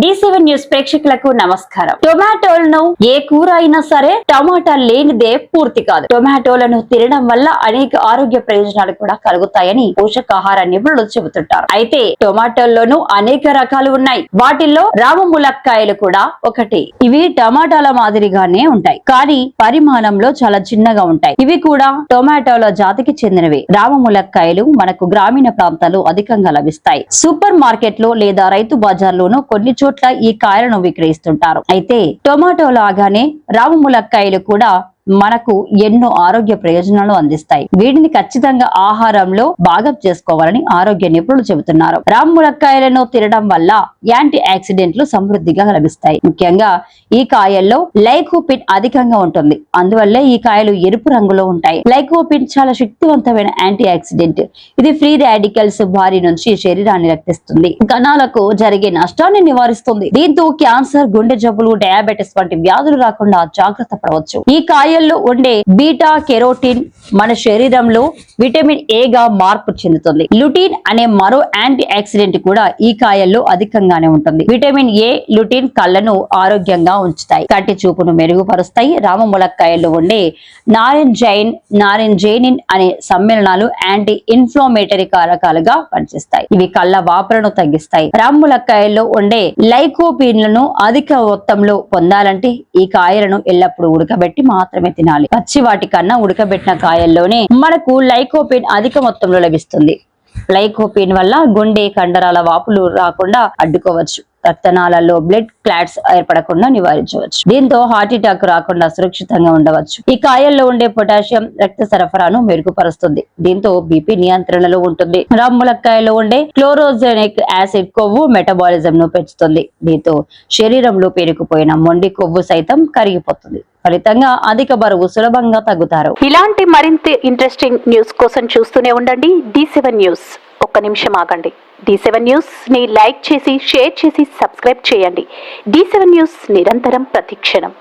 D7 news ప్రేక్షకులకు నమస్కారం. టొమాటోలను ఏ కూర అయినా సరే టమాటా లేనిదే పూర్తి కాదు. టొమాటోలను తినడం వల్ల అనేక ఆరోగ్య ప్రయోజనాలు కూడా కలుగుతాయని పోషకాహార నిపుణులు చెబుతుంటారు. అయితే టొమాటోల్లోనూ అనేక రకాలు ఉన్నాయి. వాటిల్లో రామ ములక్కాయలు కూడా ఒకటి. ఇవి టమాటాల మాదిరిగానే ఉంటాయి, కానీ పరిమాణంలో చాలా చిన్నగా ఉంటాయి. ఇవి కూడా టొమాటోల జాతికి చెందినవి. రామ ములక్కాయలు మనకు గ్రామీణ ప్రాంతాల్లో అధికంగా లభిస్తాయి. సూపర్ మార్కెట్ లో లేదా రైతు బజార్లోనూ కొన్ని చోట్ల ఈ కాయలను విక్రయిస్తుంటారు. అయితే టొమాటో లాగానే రామ ములక్కాయలు కూడా మనకు ఎన్నో ఆరోగ్య ప్రయోజనాలు అందిస్తాయి. వీటిని ఖచ్చితంగా ఆహారంలో భాగం చేసుకోవాలని ఆరోగ్య నిపుణులు చెబుతున్నారు. రామ ములక్కాయలను తినడం వల్ల యాంటీ ఆక్సిడెంట్లు సమృద్ధిగా లభిస్తాయి. ముఖ్యంగా ఈ కాయల్లో లైకోపిన్ అధికంగా ఉంటుంది. అందువల్లే ఈ కాయలు ఎరుపు రంగులో ఉంటాయి. లైకోపిన్ చాలా శక్తివంతమైన యాంటీ ఆక్సిడెంట్. ఇది ఫ్రీ రాడికల్స్ బారి నుంచి శరీరాన్ని రక్షిస్తుంది, కణాలకు జరిగే నష్టాన్ని నివారిస్తుంది. దీంతో క్యాన్సర్, గుండె జబ్బులు, డయాబెటిస్ వంటి వ్యాధులు రాకుండా జాగ్రత్త పడవచ్చు. ఈ కాయ ఉండే బీటా కెరోటిన్ మన శరీరంలో విటమిన్ ఏ గా మార్పు చెందుతుంది. లుటిన్ అనే మరో యాంటీ ఆక్సిడెంట్ కూడా ఈ కాయల్లో అధికంగానే ఉంటుంది. విటమిన్ ఏ, లుటిన్ కళ్ళను ఆరోగ్యంగా ఉంచుతాయి, కంటి చూపును మెరుగుపరుస్తాయి. రామ ములక్కాయల్లో ఉండే నారెంజైనిన్ అనే సమ్మేళనాలు యాంటీ ఇన్ఫ్లమేటరీ కారకాలుగా పనిచేస్తాయి. ఇవి కళ్ళ వాపులను తగ్గిస్తాయి. రామ ములక్కాయల్లో ఉండే లైకోపిన్లను అధిక మొత్తంలో పొందాలంటే ఈ కాయలను ఎల్లప్పుడూ ఉడకబెట్టి మాత్రమే తినాలి. పచ్చి వాటి కన్నా ఉడకబెట్టిన కాయల్లోనే మనకు లైకోపిన్ అధిక మొత్తంలో లభిస్తుంది. లైకోపిన్ వల్ల గుండె కండరాల వాపులు రాకుండా అడ్డుకోవచ్చు. రక్తనాళాల్లో బ్లడ్ క్లాట్స్ ఏర్పడకుండా నివారించవచ్చు. దీంతో హార్ట్ అటాక్ రాకుండా సురక్షితంగా ఉండవచ్చు. ఈ కాయల్లో ఉండే పొటాషియం రక్త సరఫరాను మెరుగుపరుస్తుంది. దీంతో బీపీ నియంత్రణలో ఉంటుంది. రామ ములక్కాయలో ఉండే క్లోరోజెనిక్ యాసిడ్ కొవ్వు మెటబాలిజం ను పెంచుతుంది. దీంతో శరీరంలో పేరుకుపోయిన మొండి కొవ్వు సైతం కరిగిపోతుంది. ఫలితంగా అధిక బరువు సులభంగా తగ్గుతారు. ఇలాంటి మరింత ఇంట్రెస్టింగ్ న్యూస్ కోసం చూస్తూనే ఉండండి D7 న్యూస్. ఒక్క నిమిషం ఆగండి. D7 న్యూస్ ని లైక్ చేసి, షేర్ చేసి, సబ్స్క్రైబ్ చేయండి. D7 న్యూస్ నిరంతరం ప్రతిక్షణం.